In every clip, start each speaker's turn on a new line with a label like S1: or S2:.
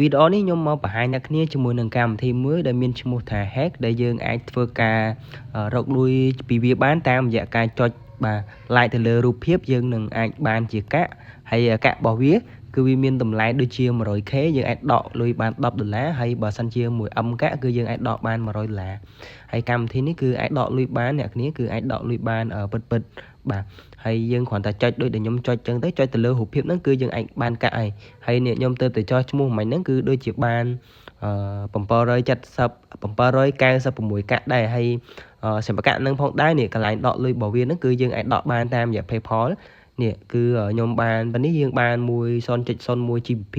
S1: វីដេអូនេះខ្ញុំមកបង្ហាញអ្នកគ្នាជាមួយនឹងកម្មវិធីមួយដែលមានឈ្មោះថា Hack ដែលយើងអាចធ្វើការរកលុយពីវាបានតាមរយៈការចុចបាទ like ទៅលើរូបភាពយើងនឹងអាចបានជាកាក់ហើយកាក់របស់វាគឺវាមានតម្លៃដូចជា 100k យើងអាចដកលុយបាន$10ហើយបើសិនជា 1M កាក់គឺយើងអាចដកបាន$100ហើយកម្មវិធីនេះគឺអាចដកលុយបានអ្នកគ្នាគឺអាចដកលុយបានពិតបាទហើយយើងគ្រាន់តែចុចដូចដែលខ្ញុំចុចចឹងទៅចុចទៅលើរូបភាពហ្នឹងគឺយើងអាចបានកាក់ហើយនេះខ្ញុំទៅចោះឈ្មោះមិញហ្នឹងគឺដូចជាបាន796កាក់ដែរហើយសម្រាប់កាក់ហ្នឹងផងដែរនេះកន្លែងដកលុយរបស់វាហ្នឹងគឺយើងអាចដកបានតាមរយៈ PayPal នេះគឺខ្ញុំបានពេលនេះយើងបាន 1.01 GBP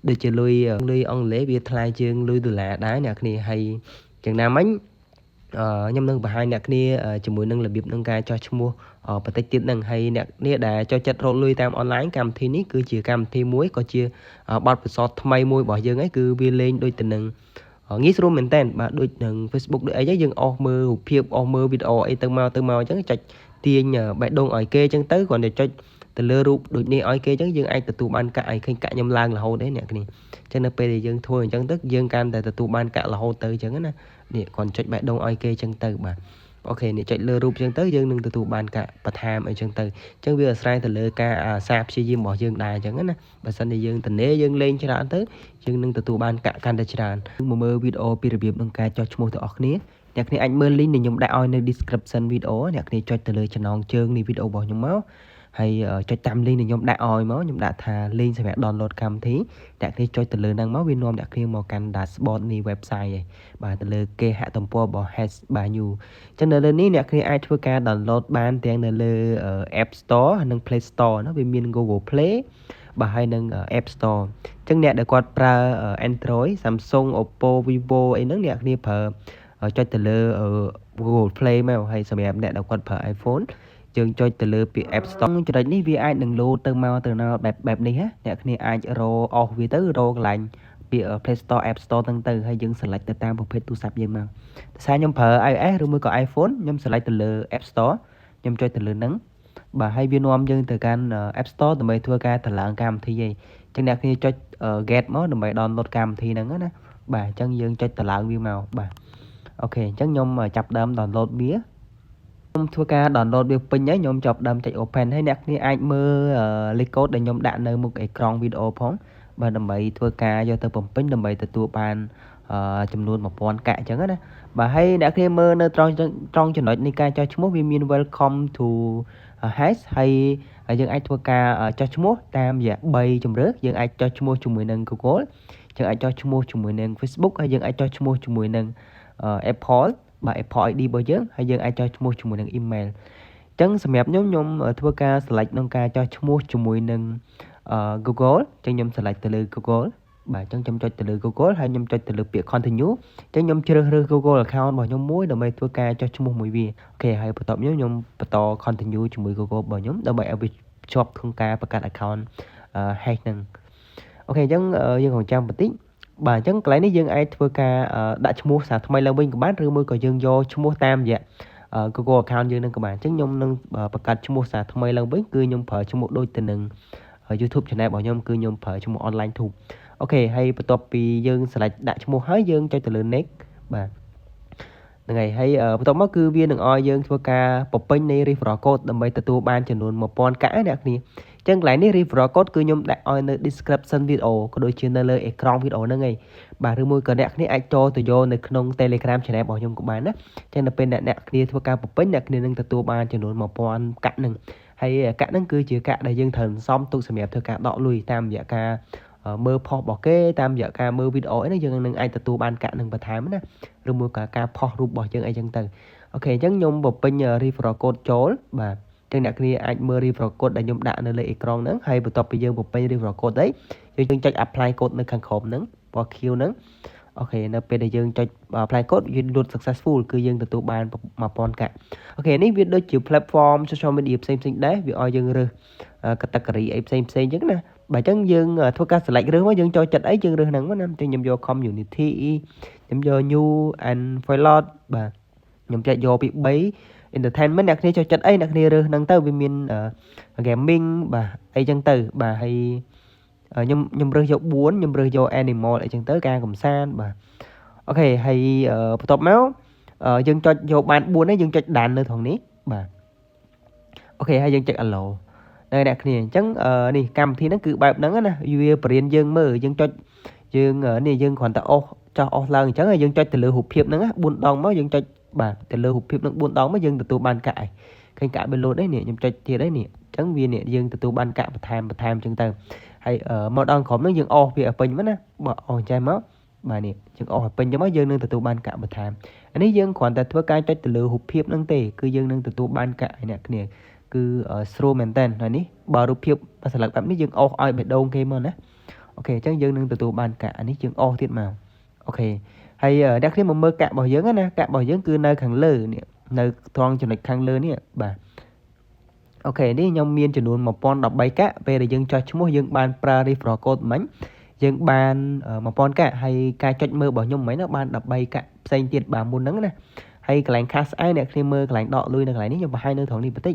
S1: ដូចជាលុយអង់គ្លេសវាថ្លៃជាងលុយដុល្លារដែរអ្នកគ្នាហើយចឹងណាមិញខ្ញុំនឹងបង្ហាញអ្នកគ្នាជាមួយនឹងរបៀបក្នុងការចោះឈ្មោះបន្តិចទៀតនឹងហើយអ្នកនេះដែលចូលចិត្តរកលុយតាមអនឡាញកម្មវិធីនេះគឺជាកម្មវិធីមួយក៏ជាបទពិសោធន៍ថ្មីមួយរបស់យើងឯងគឺវាលេងដូចទៅនឹងងាយស្រួលមែនតើបាទដូចនឹង Facebook ដូចអីយើងអស់មើលរូបភាពអស់មើលវីដេអូអីទៅមកអញ្ចឹងចុចទាញបេះដូងឲ្យគេអញ្ចឹងទៅគ្រាន់តែចុចទៅលើរូបដូចនេះឲ្យគេអញ្ចឹងយើងអាចទទួលបានកាក់ឲ្យឃើញកាក់ខ្ញុំឡើងរហូតទេអ្នកគ្នាអញ្ចឹងនៅពេលដែលយើងធ្វើអញ្ចឹងទៅយើងកាន់តែទទួលបានកាក់រហូតទៅអញ្ចឹងណានេះគ្រាន់ចុចបេះដូងឲ្យគេអញ្ចឹងទៅបាទអូខេនេះចុចលើរូបអញ្ចឹងទៅយើងនឹងទទួលបានកាក់បន្ថែមអីអញ្ចឹងទៅអញ្ចឹងវាអាស្រ័យទៅលើការអាសាព្យាយាមរបស់យើងដែរអញ្ចឹងណាបើសិនជាយើងទនេយើងលេងច្រើនទៅយើងនឹងទទួលបានកាក់កាន់តែច្រើនមកមើលវីដេអូពីរបៀបក្នុងការចុះឈ្មោះទាំងអស់គ្នាអ្នកគ្នាអាចមើល link ដែលខ្ញុំដាក់ឲ្យនៅ description វីដេអូអ្នកគ្នាចុចទៅលើចំណងជើងនៃវីដេអូរបស់ខ្ញុំមកហើយចុចតាម link ដែលខ្ញុំដាក់ឲ្យមកខ្ញុំដាក់ថា link សម្រាប់ download កម្មវិធីអ្នកគ្នាចុចទៅលើហ្នឹងមកវានាំអ្នកគ្នាមកកាន់ dashboard នៃ website ឯងបាទទៅលើគេហទំព័ររបស់ Hash by New អញ្ចឹងនៅលើនេះអ្នកគ្នាអាចធ្វើការ download បានទាំងនៅលើ App Store និង Play Store ណាវាមាន Google Play បាទហើយនឹង App Store អញ្ចឹងអ្នកដែលគាត់ប្រើ Android Samsung Oppo Vivo អីហ្នឹងអ្នកគ្នាប្រើចុចទៅលើ Google Play មកហើយសម្រាប់អ្នកដែលគាត់ប្រើ iPhone យើងចុចទៅលើពាក្យ App Store ចំណុចនេះវាអាចនឹង load ទៅមកទៅណាបែបនេះណាអ្នកគ្នាអាចរកអស់វាទៅរកកន្លែងពាក្យ Play Store App Store ហ្នឹងទៅហើយយើង select ទៅតាមប្រភេទទូរស័ព្ទយើងមកតែខ្ញុំប្រើ iOS ឬមួយក៏ iPhone ខ្ញុំ select ទៅលើ App Store ខ្ញុំចុចទៅលើហ្នឹងបាទហើយវានាំយើងទៅកាន់ App Store ដើម្បីធ្វើការតម្លើងកម្មវិធីឯងចឹងអ្នកគ្នាចុច get មកដើម្បី download កម្មវិធីហ្នឹងណាបាទអញ្ចឹងយើងចុចតម្លើងវាមកបាទអូខេអញ្ចឹងខ្ញុំចាប់ដើម download វាខ្ញុំធ្វើការ download វាពេញហើយខ្ញុំចាប់ដើមចុច open ហើយអ្នកគ្នាអាចមើលលេខកូដដែលខ្ញុំដាក់នៅមុខអេក្រង់វីដេអូផងបាទដើម្បីធ្វើការយកទៅបំពេញដើម្បីទទួលបានចំនួន 1000 កាក់អញ្ចឹងណាបាទហើយអ្នកគ្នាមើលនៅត្រង់ចំណុចនៃការចុះឈ្មោះវាមាន welcome to hash ហើយយើងអាចធ្វើការចុះឈ្មោះតាមរយៈ3ជម្រើសយើងអាចចុះឈ្មោះជាមួយនឹង Google យើងអាចចុះឈ្មោះជាមួយនឹង Facebook ហើយយើងអាចចុះឈ្មោះជាមួយនឹង Apple បាទ Apple ID របស់យើងហើយយើងអាចចុះឈ្មោះជាមួយនឹង email អញ្ចឹងសម្រាប់ខ្ញុំធ្វើការ select ក្នុងការចុះឈ្មោះជាមួយនឹងGoogle អញ្ចឹងខ្ញុំ select ទៅលើ Google បាទអញ្ចឹងខ្ញុំចុចទៅលើ Google ហើយខ្ញុំចុចទៅលើពាក្យ continue អញ្ចឹងខ្ញុំជ្រើសរើស Google account របស់ខ្ញុំមួយដើម្បីធ្វើការចុះឈ្មោះមួយវាអូខេហើយបន្ទាប់ខ្ញុំបន្ត continue ជាមួយ Google របស់ខ្ញុំដើម្បីឲ្យវាភ្ជាប់ក្នុងការបង្កើត account hash ហ្នឹងអូខេអញ្ចឹងយើងរងចាំបន្តិចបាទអញ្ចឹងកន្លែងនេះយើងអាចធ្វើការដាក់ឈ្មោះសារថ្មីឡើងវិញក៏បានឬមួយក៏យើងយកឈ្មោះតាមរយៈ Google account យើងនឹងក៏បានអញ្ចឹងខ្ញុំនឹងបង្កើតឈ្មោះសារថ្មីឡើងវិញគឺខ្ញុំប្រើឈ្មោះដូចទៅនឹង YouTube channel របស់ខ្ញុំគឺខ្ញុំប្រើឈ្មោះ online tube អូខេហើយបន្ទាប់ពីយើង select ដាក់ឈ្មោះហើយយើងចុចទៅលើ next បាទហ្នឹងហើយបន្ទាប់មកគឺវានឹងឲ្យយើងធ្វើការបំពេញនៃ referral code ដើម្បីទទួលបានចំនួន 1000 កាក់អ្នកគ្នាអញ្ចឹងកន្លែងនេះ referral code គឺខ្ញុំដាក់ឲ្យនៅ description video ក៏ដូចជានៅលើអេក្រង់វីដេអូហ្នឹងឯងបាទឬមួយក៏អ្នកគ្នាអាចចូលទៅយកនៅក្នុង Telegram channel របស់ខ្ញុំក៏បានណាអញ្ចឹងនៅពេលអ្នកគ្នាធ្វើការបំពេញអ្នកគ្នានឹងទទួលបានចំនួន 1000 កាក់ហ្នឹងហើយកាក់ហ្នឹងគឺជាកាក់ដែលយើងត្រូវសំទុកសម្រាប់ធ្វើការដកលុយតាមរយៈការមើលផុសរបស់គេតាមរយៈការមើលវីដេអូហ្នឹងយើងនឹងអាចទទួលបានកាក់នឹងបន្ថែមណាឬមួយក៏ការផុសរូបរបស់យើងអីចឹងទៅអូខេអញ្ចឹងខ្ញុំបំពេញ referral code ចូលបាទអញ្ចឹងអ្នកគ្នាអាចមើល referral code ដែលខ្ញុំដាក់នៅលើអេក្រង់ហ្នឹងហើយបន្ទាប់ពីយើងបំពេញ referral code ហើយយើងចុច apply code នៅខាងក្រោមហ្នឹងពណ៌ខៀវហ្នឹងអូខេនៅពេលដែលយើងចុច apply code វា load successful គឺយើងទទួលបាន 1000 កាក់អូខេនេះវាដូចជា platform social media ផ្សេងៗដែរវាឲ្យយើងរើស category អីផ្សេងអញ្ចឹងណាបើអញ្ចឹងយើងធ្វើការ select រើសមកយើងចូលចិត្តអីយើងរើសហ្នឹងណាខ្ញុំយក community ខ្ញុំយក new and pilot បាទខ្ញុំចែកយកពី3 entertainment អ្នកគ្នាចូលចិត្តអីអ្នកគ្នារើសហ្នឹងទៅវាមាន gaming បាទអីចឹងទៅបាទហើយ ខ្ញុំរើសយក4ខ្ញុំរើសយក animal អីចឹងទៅការកំសាន្តបាទអូខេហើយបន្ទាប់មកយើងចុចយកបាន4ហើយយើងចុចដាននៅត្រង់នេះបាទអូខេហើយយើងចុច allow នៅអ្នកគ្នាអញ្ចឹងនេះកម្មវិធីហ្នឹងគឺបែបហ្នឹងណាវាបរៀនយើងមើលយើងចុចយើងនេះយើងគ្រាន់តែចោះអស់ឡើងអញ្ចឹងហើយយើងចុចទៅលើរូបភាពហ្នឹង4ដងមកយើងចុចបាទទៅលើរូបភាពហ្នឹង4ដងមកយើងទទួលបានកាក់ហើយឃើញកាក់វាលោតđấyនេះខ្ញុំចុចទៀតđấyនេះអញ្ចឹងវានេះយើងទទួលបានកាក់បន្ថែមអញ្ចឹងទៅហើយមកដល់ក្រុមហ្នឹងយើងអស់វាឲ្យពេញមកណាបើអស់ចេះមកបាទនេះយើងអស់ឲ្យពេញចឹងមកយើងនឹងទទួលបានកាក់បន្ថែមអានេះយើងគ្រាន់តែធ្វើការចុចទៅលើរូបភាពហ្នឹងទេគឺយើងនឹងទទួលបានកាក់ឲ្យអ្នកគ្នាគឺស្រួលមែនតើហើយនេះបើរូបភាពស្លឹកបែបនេះយើងអស់ឲ្យបេះដូងគេមកណាអូខេអញ្ចឹងយើងនឹងទទួលបានកាក់អានេះយើងអស់ទៀតមកអូខេហើយអ្នកគ្នាមកមើលកាក់របស់យើងណាកាក់របស់យើងគឺនៅខាងលើនេះនៅត្រង់ចំណុចខាងលើនេះបាទអូខេនេះខ្ញុំមានចំនួន1013កាក់ពេលដែលយើងចុះឈ្មោះយើងបានប្រើ referral code មិញយើងបាន1000កាក់ហើយការចុចមើលរបស់ខ្ញុំមិញបាន13កាក់ផ្សេងទៀតបាទមុនហ្នឹងណាហើយកន្លែង cash out អ្នកគ្នាមើលកន្លែងដកលុយនៅកន្លែងនេះខ្ញុំបង្ហាញនៅត្រង់នេះបន្តិច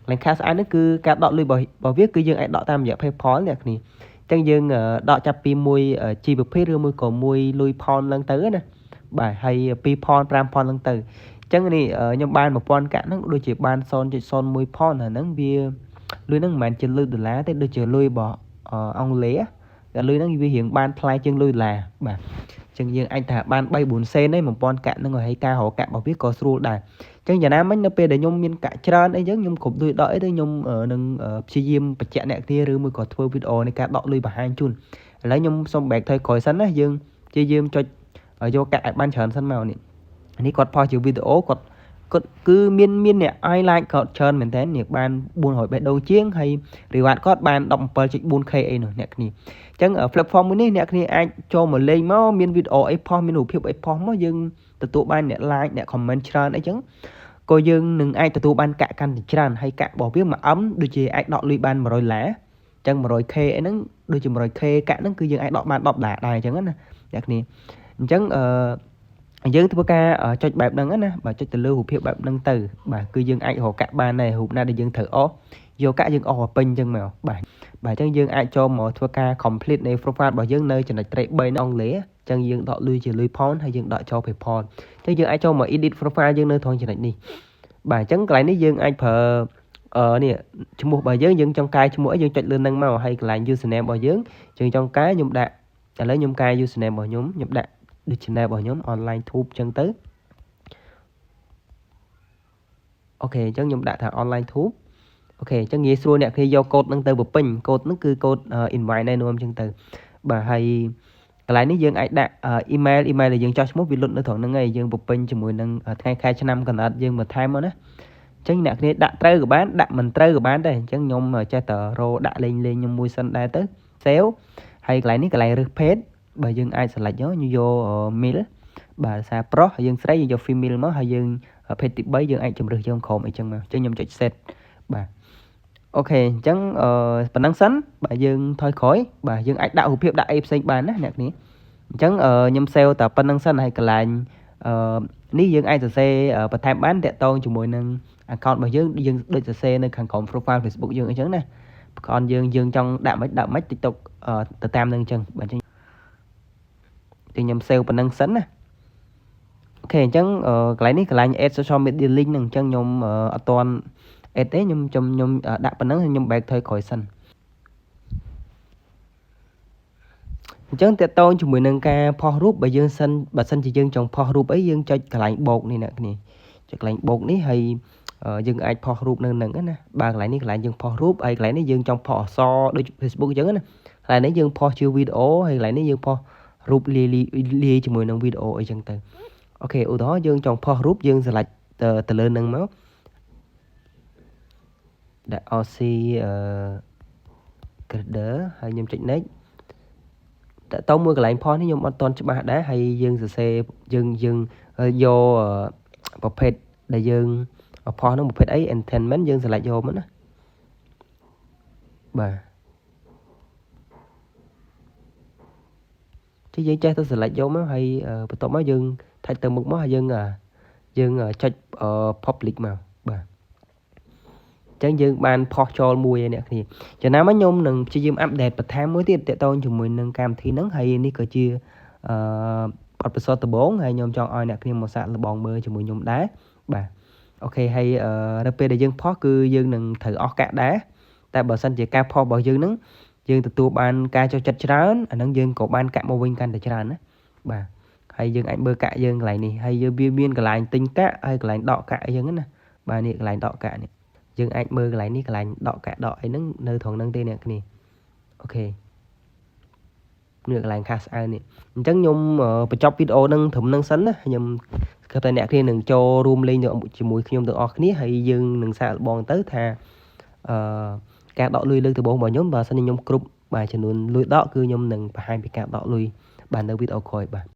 S1: កន្លែង cash out នេះគឺការដកលុយរបស់វាគឺយើងអាចដកតាមរយៈ PayPal អ្នកគ្នាអញ្ចឹងយើងដកចាប់ពី1 GBP ឬមួយក៏1លុយ pound ឡើងទៅណាបាទហើយ2 pound 5 pound ឡើងទៅអញ្ចឹងនេះខ្ញុំបាន1000កាក់ហ្នឹងដូចជាបាន0.01 pound ហ្នឹងវាលុយហ្នឹងមិនមែនជាលុយដុល្លារទេដូចជាលុយរបស់អង់គ្លេសតែលុយហ្នឹងវារៀងបានថ្លៃជាងលុយដុល្លារបាទអញ្ចឹងយើងអាចថាបាន3-4សេនឯង1000កាក់ហ្នឹងហើយការរកកាក់របស់វាក៏ស្រួលដែរអញ្ចឹងយ៉ាងណាមិញនៅពេលដែលខ្ញុំមានកាក់ច្រើនអីចឹងខ្ញុំគ្រប់លុយដកអីទៅខ្ញុំនឹងព្យាយាមបញ្ជាក់អ្នកគ្នាឬមួយក៏ធ្វើវីដេអូនៃការដកលុយបង្ហាញជូនឥឡូវខ្ញុំសូម back ថយក្រោយសិនណាយើងព្យាយាមចុចយកកាក់ឲ្យបានច្រើនសិនមកនេះនេះគាត់ផុសជាវីដេអូគាត់គឺមានអ្នកឲ្យ like គាត់ច្រើនមែនតើនេះបាន400បេះដូងជាងហើយ reward គាត់បាន 17.4k អីនោះអ្នកគ្នាអញ្ចឹង platform មួយនេះអ្នកគ្នាអាចចូលមកលេងមកមានវីដេអូអីផុសមានរូបភាពអីផុសមកយើងទទួលបានអ្នក like អ្នក comment ច្រើនអីចឹងក៏យើងនឹងអាចទទួលបានកាក់កាន់តែច្រើនហើយកាក់របស់វា1Mដូចជាអាចដកលុយបាន100ដុល្លារអញ្ចឹង 100k អីហ្នឹងដូចជា 100k កាក់ហ្នឹងគឺយើងអាចដកបាន10ដុល្លារដែរអញ្ចឹងណាអ្នកគ្នាអញ្ចឹងយើងធ្វើការចុចបែបហ្នឹងណាបាទចុចទៅលើរូបភាពបែបហ្នឹងទៅបាទគឺយើងអាចរកកាក់បានដែររូបណាដែលយើងត្រូវអស់យកកាក់យើងអស់ឲ្យពេញអញ្ចឹងមកបាទអញ្ចឹងយើងអាចចូលមកធ្វើការ complete នៃ profile របស់យើងនៅចំណុច track 3នៅអង់គ្លេសអញ្ចឹងយើងដកលុយជាលុយ pound ហើយយើងដកចូល PayPal អញ្ចឹងយើងអាចចូលមក edit profile យើងនៅត្រង់ចំណុចនេះបាទអញ្ចឹងកន្លែងនេះយើងអាចប្រើនេះឈ្មោះរបស់យើងចង់កែឈ្មោះអីយើងចុចលើនឹងមកហើយកន្លែង username របស់យើងចង់កែខ្ញុំដាក់ឥឡូវខ្ញុំកែ username របស់ខ្ញុំដាក់ដូច channel របស់ខ្ញុំ online tube អញ្ចឹងទៅអូខេអញ្ចឹងខ្ញុំដាក់ថា online tube អូខេអញ្ចឹងងាយស្រួលអ្នកគ្នាយកកូដហ្នឹងទៅបំពេញកូដហ្នឹងគឺកូដ invite ណែនាំអញ្ចឹងទៅបាទហើយកន្លែងនេះយើងអាចដាក់ email ដែលយើងចោះឈ្មោះវាលុតនៅត្រង់ហ្នឹងឯងយើងបំពេញជាមួយនឹងថ្ងៃខែឆ្នាំកំណត់យើងបន្ថែមមកណាអញ្ចឹងអ្នកគ្នាដាក់ត្រូវក៏បានដាក់មិនត្រូវក៏បានដែរអញ្ចឹងខ្ញុំចេះតែរកដាក់លេងខ្ញុំមួយសិនដែរទៅ save ហើយកន្លែងនេះកន្លែងរើស page បើយើងអាច select យក male បាទសារប្រុសហើយយើងស្រីយើងយក female មកហើយយើង page ទី3យើងអាចជំរើសយកក្រុមអីចឹងមកអញ្ចឹងខ្ញុំចុច set បាទអូខេអញ្ចឹងប៉ុណ្ណឹងសិនបាទយើងថយក្រោយបាទយើងអាចដាក់រូបភាពដាក់អីផ្សេងបានណាអ្នកគ្នាអញ្ចឹងខ្ញុំ save តែប៉ុណ្្នឹងសិនហើយកន្លែងនេះយើងអាចសរសេរបន្ថែមបានតាក់ទងជាមួយនឹង account របស់យើងដូចសរសេរនៅខាងក្រោម profile Facebook យើងអញ្ចឹងណាaccountយើងចង់ដាក់មិន TikTok ទៅតាមនឹងអញ្ចឹងបាទអញ្ចឹងខ្ញុំ save ប៉ុណ្្នឹងសិនណាអូខេអញ្ចឹងកន្លែងនេះកន្លែង add social media link ហ្នឹងអញ្ចឹងខ្ញុំអត់ទាន់ add ទេខ្ញុំដាក់ប៉ុណ្្នឹងខ្ញុំ back ថយក្រោយសិនអញ្ចឹងតាក់ទងជាមួយនឹងការផុសរូបបើសិនជាយើងចង់ផុសរូបអីយើងចុចកន្លែងបូកនេះអ្នកគ្នាចុចកន្លែងបូកនេះហើយយើងអាចផុសរូបនៅនឹងណាបាទកន្លែងនេះកន្លែងយើងផុសរូបហើយកន្លែងនេះយើងចង់ផុសអក្សរដូច Facebook អញ្ចឹងណាកន្លែងនេះយើងផុសជាវីដេអូហើយកន្លែងនេះយើងផុសរូបលាយជាមួយនឹងវីដេអូអីចឹងទៅអូខេឧទាហរណ៍យើងចង់ផុសរូបយើង select ទៅលើនឹងមកដាក់ OC Grader ហើយខ្ញុំចុច next តើតោមួយកន្លែងផុសនេះខ្ញុំអត់ទាន់ច្បាស់ដែរហើយយើងសរសេរយើងយកប្រភេទដែលយើងផុសនោះប្រភេទអី entertainment យើង select យកមកណាបាទទីយើងចេះទៅ select យកមកហើយបន្ទាប់មកយើងថាច់ទៅមុខមកហើយយើងចុច public មកបាទអ ចឹងយើងបានផុសចូលមួយឯអ្នកគ្នាចំណាំខ្ញុំនឹងព្យាយាមអាប់ដេតបន្ថែមមួយទៀតទាក់ទងជាមួយនឹងកម្មវិធីហ្នឹងហើយនេះក៏ជាបទពិសោធន៍ដំបូងហើយខ្ញុំចង់ឲ្យអ្នកគ្នាមកសាកល្បងមើលជាមួយខ្ញុំដែរបាទអូខេហើយនៅពេលដែលយើងផុសគឺយើងនឹងត្រូវអស់កាក់ដែរតែបើសិនជាការផុសរបស់យើងហ្នឹងយើងទទួលបានការចូលចិត្តច្រើនអាហ្នឹងយើងក៏បានកាក់មកវិញកាន់តែច្រើនណាបាទហើយយើងអាចមើលកាក់យើងកន្លែងនេះហើយយើងវាមានកន្លែងទិញកាក់ហើយកន្លែងដកកាក់អីចឹងណាបាទនេះកន្លែងដកកាក់នេះយើងអាចមើលកន្លែងនេះកន្លែងដកកាក់ដកអីហ្នឹងនៅត្រង់ហ្នឹងទេអ្នកគ្នាអូខេនេះកន្លែងខាសស្អើនេះអញ្ចឹងខ្ញុំបញ្ចប់វីដេអូហ្នឹងត្រឹមហ្នឹងសិនណាខ្ញុំគិតថាអ្នកគ្នានឹងចូលរួមលេងជាមួយខ្ញុំទាំងអស់គ្នាហើយយើងនឹងសាកល្បងទៅថាការដកលុយលើកដំបូងរបស់ខ្ញុំបើសិនជាខ្ញុំគ្រប់បាទចំនួនលុយដកគឺខ្ញុំនឹងបង្ហាញពីការដកលុយបាទនៅវីដេអូក្រោយបាទ